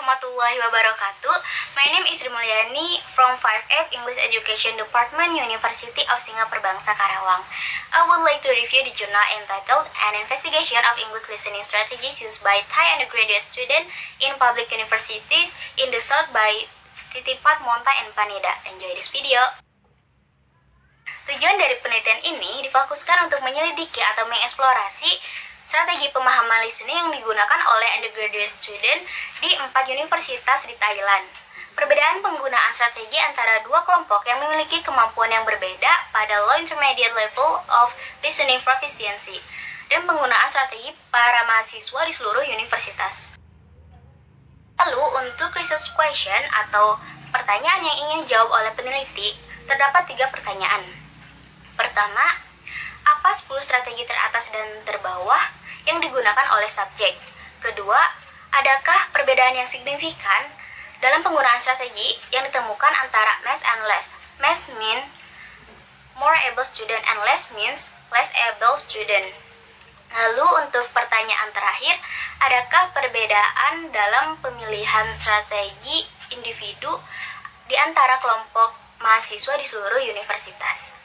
warahmatullahi wabarakatuh. My name is Rimulyani from 5F English Education Department, University of Singapura Bangsa Karawang. I would like to review the journal entitled An Investigation of English Listening Strategies Used by Thai Undergraduate Students in Public Universities in the South by Titipat Monta and Panida. Enjoy this video. Tujuan dari penelitian ini difokuskan untuk menyelidiki atau mengeksplorasi strategi pemahaman listening yang digunakan oleh undergraduate student di 4 universitas di Thailand. Perbedaan penggunaan strategi antara dua kelompok yang memiliki kemampuan yang berbeda pada low intermediate level of listening proficiency dan penggunaan strategi para mahasiswa di seluruh universitas. Lalu, untuk research question atau pertanyaan yang ingin dijawab oleh peneliti, terdapat 3 pertanyaan. Pertama, apa 10 strategi teratas dan terbawah yang digunakan oleh subjek? Kedua, adakah perbedaan yang signifikan dalam penggunaan strategi yang ditemukan antara mass and less? Mass means more able student and less means less able student. Lalu untuk pertanyaan terakhir, adakah perbedaan dalam pemilihan strategi individu di antara kelompok mahasiswa di seluruh universitas?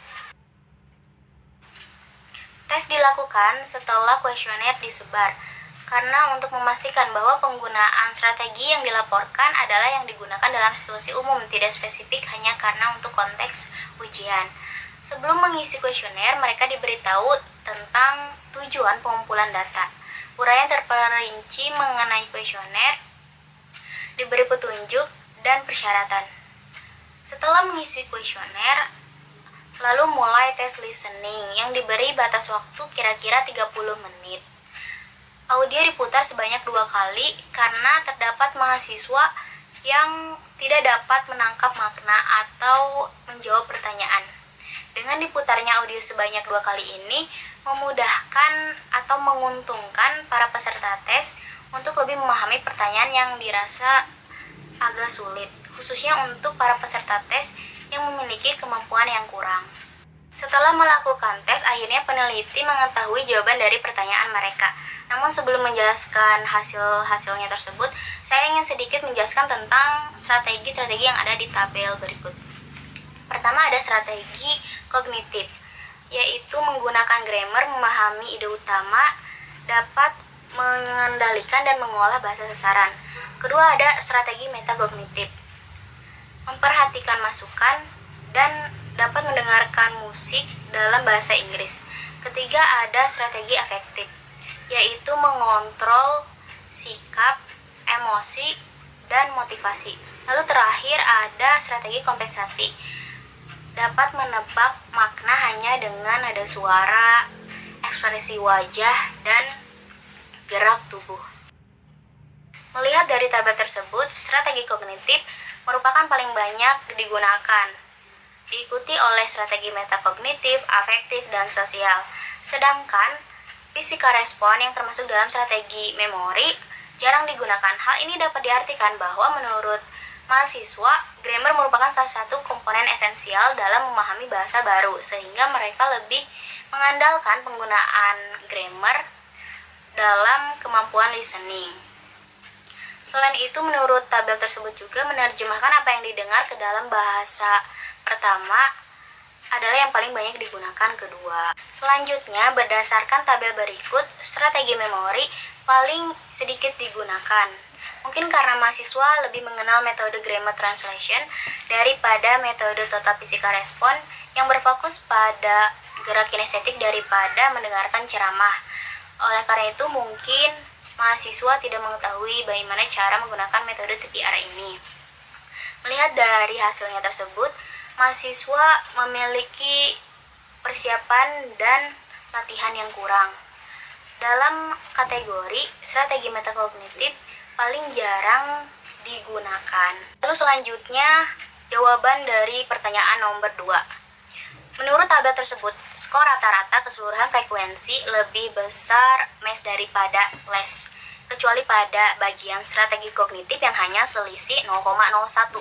Tes dilakukan setelah kuesioner disebar, karena untuk memastikan bahwa penggunaan strategi yang dilaporkan adalah yang digunakan dalam situasi umum, tidak spesifik hanya karena untuk konteks ujian. Sebelum mengisi kuesioner, mereka diberitahu tentang tujuan pengumpulan data. Uraian terperinci mengenai kuesioner, diberi petunjuk dan persyaratan. Setelah mengisi kuesioner, lalu mulai tes listening yang diberi batas waktu kira-kira 30 menit. Audio diputar sebanyak 2 kali karena terdapat mahasiswa yang tidak dapat menangkap makna atau menjawab pertanyaan. Dengan diputarnya audio sebanyak 2 kali ini memudahkan atau menguntungkan para peserta tes untuk lebih memahami pertanyaan yang dirasa agak sulit, khususnya untuk para peserta tes yang memiliki kemampuan yang kurang. Setelah melakukan tes, akhirnya peneliti mengetahui jawaban dari pertanyaan mereka. Namun sebelum menjelaskan hasil-hasilnya tersebut, saya ingin sedikit menjelaskan tentang strategi-strategi yang ada di tabel berikut. Pertama, ada strategi kognitif, yaitu menggunakan grammar, memahami ide utama, dapat mengendalikan dan mengolah bahasa sasaran. Kedua, ada strategi metakognitif, memperhatikan masukan dan dapat mendengarkan musik dalam bahasa Inggris. Ketiga, ada strategi afektif, yaitu mengontrol sikap, emosi, dan motivasi. Lalu terakhir ada strategi kompensasi, dapat menebak makna hanya dengan nada suara, ekspresi wajah, dan gerak tubuh. Melihat dari tabel tersebut, strategi kognitif merupakan paling banyak digunakan, diikuti oleh strategi metakognitif, afektif, dan sosial. Sedangkan psikorespon yang termasuk dalam strategi memori jarang digunakan. Hal ini dapat diartikan bahwa menurut mahasiswa, grammar merupakan salah satu komponen esensial dalam memahami bahasa baru, sehingga mereka lebih mengandalkan penggunaan grammar dalam kemampuan listening. Selain itu, menurut tabel tersebut juga menerjemahkan apa yang didengar ke dalam bahasa pertama adalah yang paling banyak digunakan kedua. Selanjutnya, berdasarkan tabel berikut, strategi memori paling sedikit digunakan. Mungkin karena mahasiswa lebih mengenal metode grammar translation daripada metode total psikorespon yang berfokus pada gerak kinestetik daripada mendengarkan ceramah. Oleh karena itu, mungkin mahasiswa tidak mengetahui bagaimana cara menggunakan metode TPR ini. Melihat dari hasilnya tersebut, mahasiswa memiliki persiapan dan latihan yang kurang. Dalam kategori strategi metakognitif paling jarang digunakan. Lalu selanjutnya, jawaban dari pertanyaan nomor 2. Menurut tabel tersebut, skor rata-rata keseluruhan frekuensi lebih besar mass daripada less, kecuali pada bagian strategi kognitif yang hanya selisih 0,01.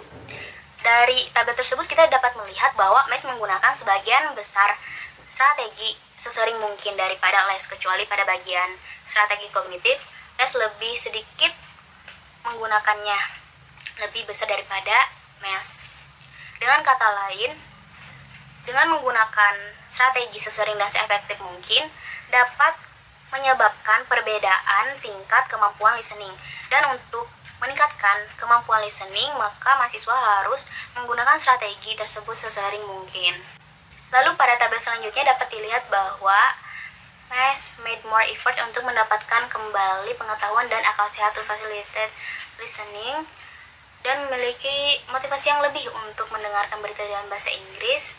Dari tabel tersebut kita dapat melihat bahwa mass menggunakan sebagian besar strategi sesering mungkin daripada less, kecuali pada bagian strategi kognitif, less lebih sedikit menggunakannya lebih besar daripada MES. Dengan kata lain, dengan menggunakan strategi sesering dan seefektif mungkin dapat menyebabkan perbedaan tingkat kemampuan listening. Dan untuk meningkatkan kemampuan listening, maka mahasiswa harus menggunakan strategi tersebut sesering mungkin. Lalu pada tabel selanjutnya dapat dilihat bahwa MES made more effort untuk mendapatkan kembali pengetahuan dan akal sehat to facilitate listening, dan memiliki motivasi yang lebih untuk mendengarkan berita dalam bahasa Inggris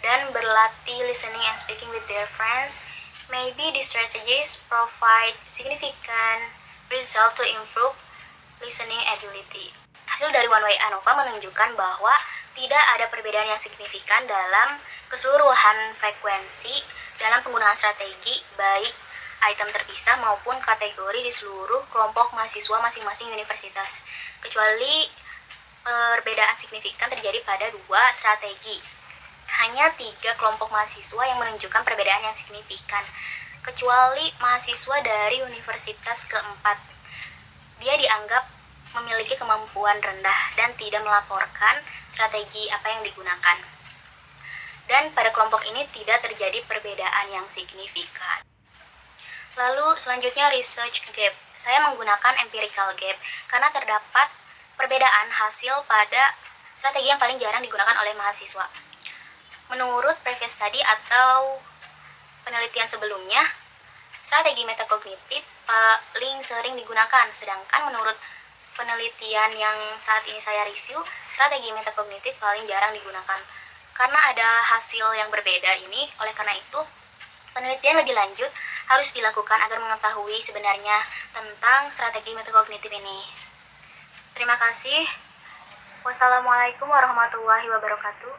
dan berlatih listening and speaking with their friends. Maybe these strategies provide significant result to improve listening ability. Hasil dari One Way ANOVA menunjukkan bahwa tidak ada perbedaan yang signifikan dalam keseluruhan frekuensi dalam penggunaan strategi, baik item terpisah maupun kategori di seluruh kelompok mahasiswa masing-masing universitas, kecuali perbedaan signifikan terjadi pada 2 strategi. Hanya 3 kelompok mahasiswa yang menunjukkan perbedaan yang signifikan, kecuali mahasiswa dari universitas keempat. Dia dianggap memiliki kemampuan rendah dan tidak melaporkan strategi apa yang digunakan. Dan pada kelompok ini tidak terjadi perbedaan yang signifikan. Lalu selanjutnya research gap. Saya menggunakan empirical gap karena terdapat perbedaan hasil pada strategi yang paling jarang digunakan oleh mahasiswa. Menurut previous study atau penelitian sebelumnya, strategi metakognitif paling sering digunakan, sedangkan menurut penelitian yang saat ini saya review, strategi metakognitif paling jarang digunakan. Karena ada hasil yang berbeda ini, oleh karena itu, penelitian lebih lanjut harus dilakukan agar mengetahui sebenarnya tentang strategi metakognitif ini. Terima kasih. Wassalamualaikum warahmatullahi wabarakatuh.